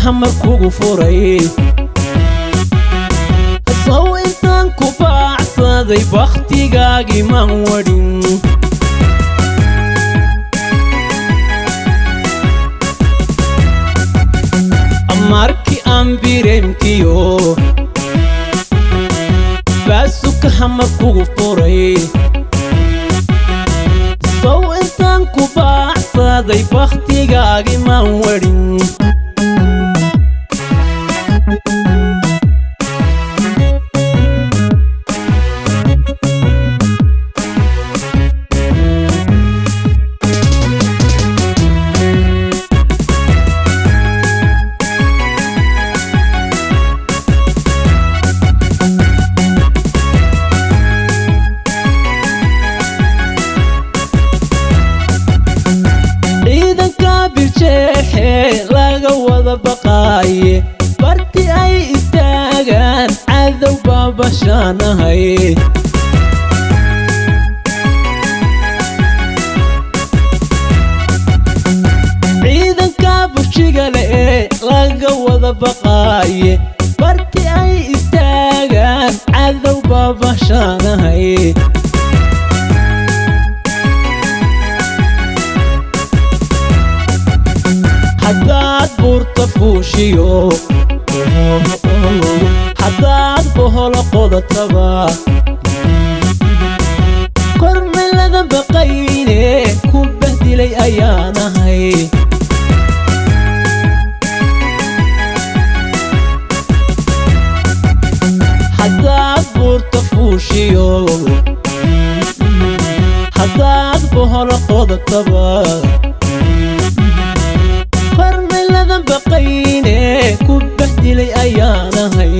hamar kugu furay saw intaan ku baacsaday bakhtigaagii maan wadhin markii aan bireemkiyo baasuka hamar kugu furay saw intaan ku baacsaday bakhtigaagii maan wadhin laga wada baqaaye barti ay istaagaan cadow baabashaanahay ciidanka bushiga leh laga wada baqaaye barti ay istaagaan cadow baabashaanahay haddaad buurta fuushiyo haddaad boholo qodataba kormeeladan baqayne ku bahdilay ayaanahay haddaad buurta fuushiyo haddaad boholo qodataba kormeeladan baqayne ku bahdilay ayaanahay